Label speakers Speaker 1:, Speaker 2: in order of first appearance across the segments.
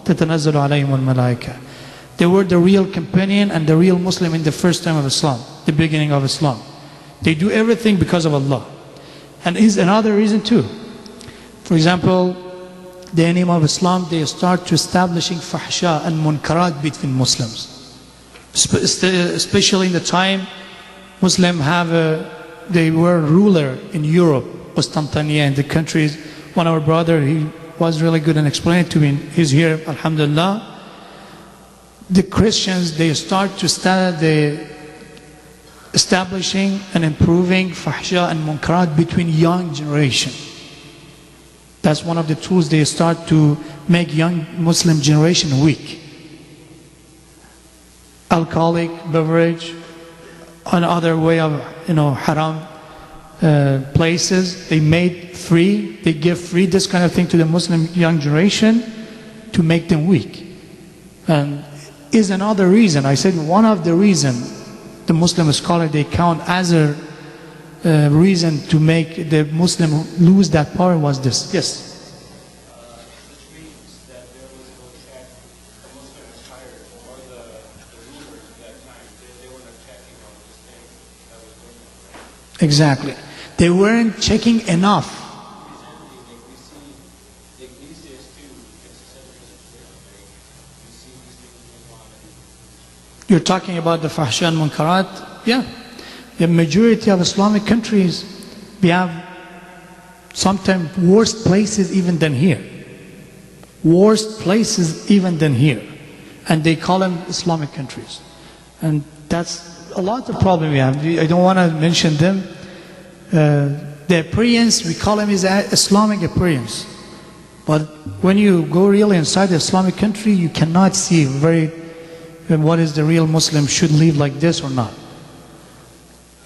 Speaker 1: تتنزل عليهم الملائكة. They were the real companion and the real Muslim in the first time of Islam, the beginning of Islam. They do everything because of Allah. And is another reason too. For example, the name of Islam, they start to establishing fahsha and munkarat between Muslims. Especially in the time Muslims they were ruler in Europe, Constantinople and the countries. One of our brother, he was really good and explained it to me. He's here, alhamdulillah. The Christians, they start establishing and improving fahsha and munkarat between young generation. That's one of the tools. They start to make young Muslim generation weak. Alcoholic beverage, another way of haram places, they made free, they give free this kind of thing to the Muslim young generation to make them weak. And is another reason, I said one of the reasons the Muslim scholar they count as a reason to make the Muslim lose that power was this. Yes. Exactly. They weren't checking enough. You're talking about the fahsha and munkarat? Yeah. The majority of Islamic countries, we have sometimes worse places even than here. Worst places even than here. And they call them Islamic countries. And that's a lot of problem we have. I don't want to mention them. The appearance, we call them is Islamic appearance. But when you go really inside the Islamic country, you cannot see what is the real Muslim should live like this or not.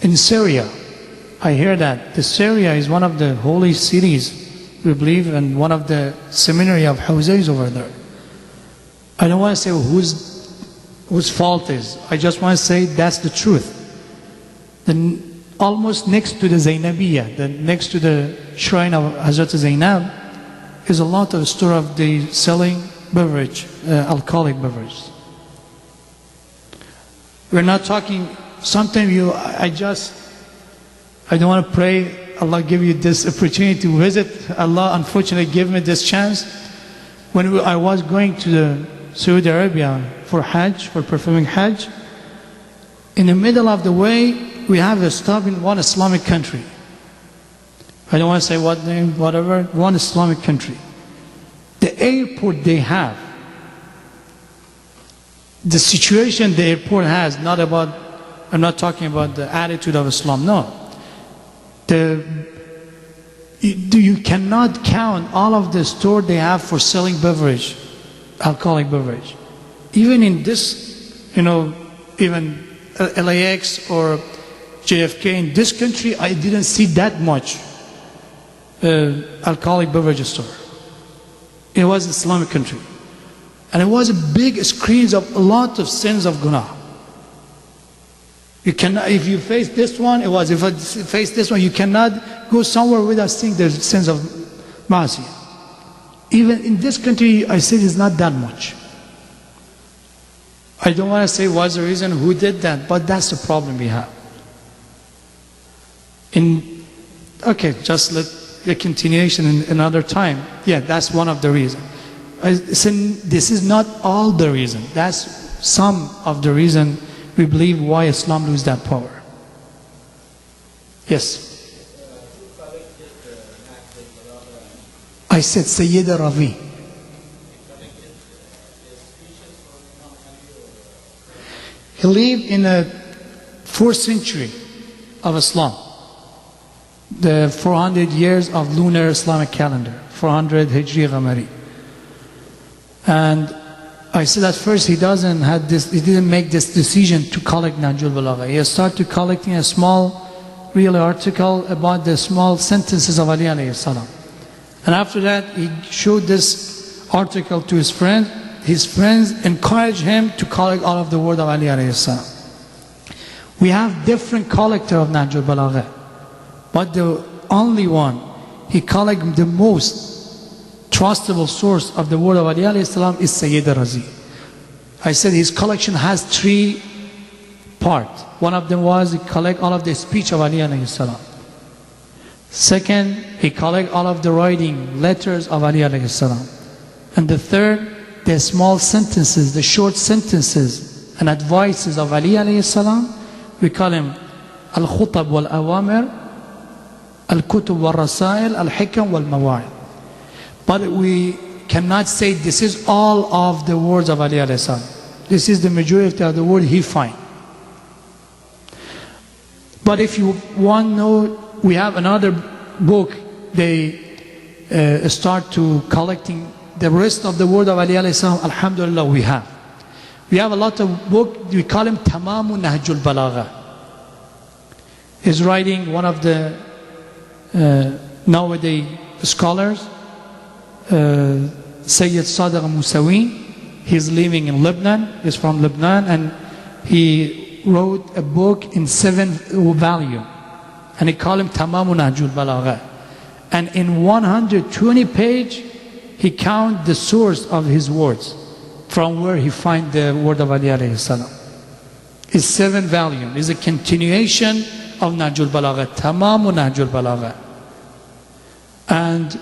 Speaker 1: In Syria, I hear that the Syria is one of the holy cities, we believe, and one of the seminary of Huzayz over there. I don't want to say whose fault is. I just want to say that's the truth. Almost next to the Zainabiyya, next to the shrine of Hazrat Zainab, is a lot of store of the selling beverage, alcoholic beverage. We're not talking, sometimes I don't want to pray, Allah give you this opportunity to visit. Allah unfortunately gave me this chance. When I was going to Saudi Arabia for Hajj, for performing Hajj, in the middle of the way, we have a stop in one Islamic country. I don't want to say what name, whatever, one Islamic country. The airport they have, the situation the airport has, I'm not talking about the attitude of Islam, no. You cannot count all of the store they have for selling beverage, alcoholic beverage. Even in this, even LAX or JFK, in this country, I didn't see that much alcoholic beverage store. It was an Islamic country. And it was a big screens of a lot of sins of guna. You cannot, if you face this one, if I face this one, you cannot go somewhere without seeing the sins of ma'asiyah. Even in this country, I said it's not that much. I don't want to say what's the reason, who did that, but that's the problem we have. Okay, just let the continuation in another time. Yeah, that's one of the reasons. This is not all the reason. That's some of the reason we believe why Islam loses that power. Yes. I said Sayyid Ravi. He lived in the 4th century of Islam. The 400 years of lunar Islamic calendar. 400 Hijri Qamari. And I said at first he didn't make this decision to collect Nahjul Balaqa. He started collecting a small, real article about the small sentences of Ali alayhi salam. And after that, he showed this article to his friend. His friends encouraged him to collect all of the word of Ali alayhi salam. We have different collector of Nahjul Balaqa, but the only one he collected the most trustable source of the word of Ali alayhi salam is Sayyid Razi. I said his collection has 3 parts. One of them was he collect all of the speech of Ali alayhi salam. Second, he collect all of the writing, letters of Ali alayhi salam. And the third, the small sentences, the short sentences and advices of Ali alayhi salam. We call him Al-Khutab wal-Awamir, Al-Kutub wal-Rasail, Al-Hikam wal-Mawa'id. But we cannot say this is all of the words of Ali alayhi salam. This is the majority of the word he find. But if you want to know, we have another book, they start to collecting the rest of the word of Ali alayhi salam. Alhamdulillah, we have. We have a lot of book, we call him Tamamu Nahjul Balaqa. He's writing one of the nowadays scholars, Sayyid Sadiq Musawi. He's living in Lebanon, he's from Lebanon, and he wrote a book in 7 volumes. And he called him Tamamu Nahjul Balaqa. And in 120 pages, he count the source of his words, from where he find the word of Ali alayhi salam. It's 7 volumes. It's a continuation of Nahjul Balaqa, Tamamu Nahjul Balaqa. And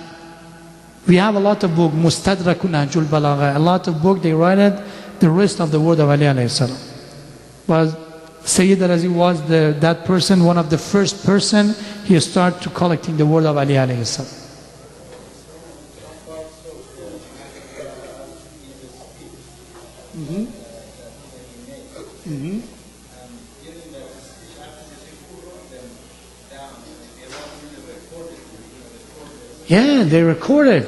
Speaker 1: we have a lot of books, Mustadraku Nahjul Balaqa, a lot of books, they write it, the rest of the word of Ali alayhi salam. But Sayyid Razi was that person, one of the first person, he started to collecting the word of Ali alayhi salam. Yeah, they recorded.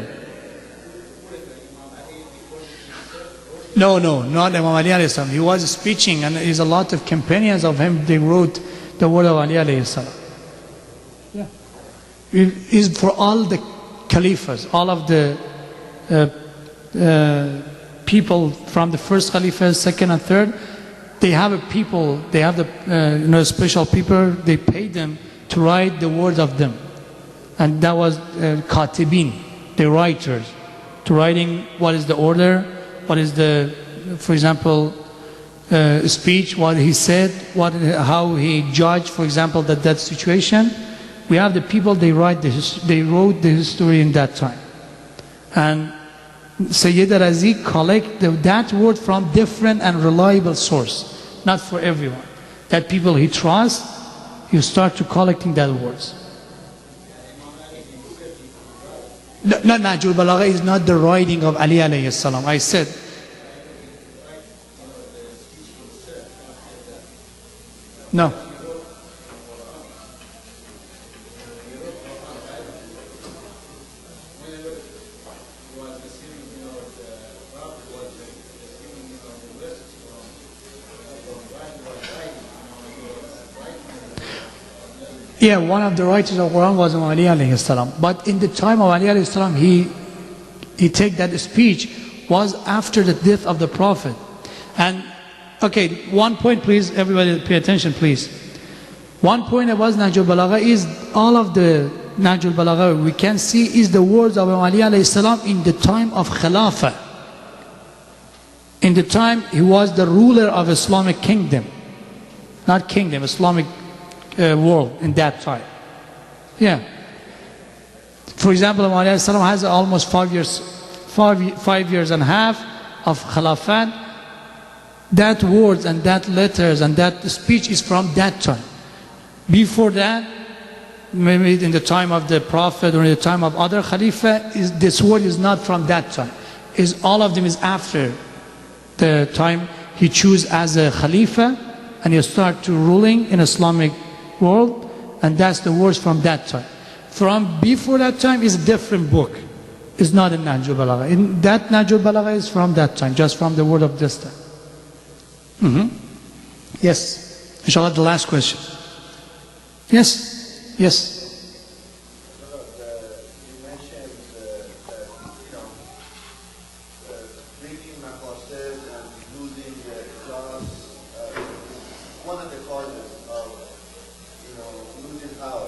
Speaker 1: No, not Imam Ali alayhi salam. He was speaking, and there's a lot of companions of him, they wrote the word of Ali alayhi salam. Yeah. It is for all the caliphs, all of the people from the first Khalifa, second and third, they have a people, they have the special people, they pay them to write the words of them. And that was Katibin, the writers, to writing what is the order, what is the, for example, speech, what he said, how he judged, for example, that situation. We have the people, they wrote the history in that time. And Sayyid Razi collect that word from different and reliable source, not for everyone. That people he trusts, you start to collecting that words. Not Nahjul Balaqa is not the writing of Ali alayhi salam. I said. No. Yeah, one of the writers of Quran was Ali alayhi salam. But in the time of Ali alayhi salam, he take that speech was after the death of the Prophet. And okay, one point please, everybody pay attention please. One point about Nahjul Balaqa is all of the Nahjul Balaqa we can see is the words of Ali alayhi salam in the time of Khilafah. In the time he was the ruler of Islamic kingdom. Not kingdom, Islamic world in that time. Yeah. For example, Ali alayhi salam has almost 5 years and a half of Khilafat. That words and that letters and that speech is from that time. Before that, maybe in the time of the Prophet or in the time of other Khalifa, this word is not from that time. All of them is after the time he choose as a Khalifa and he start to ruling in Islamic world, and that's the words from that time. From before that time is a different book. It's not in Nahjul Balaqa. In that Nahjul Balaqa is from that time, just from the word of this time. Yes. Inshallah, the last question. Yes. Yes.
Speaker 2: You mentioned drinking narcotics and losing jobs. One of the causes of losing power.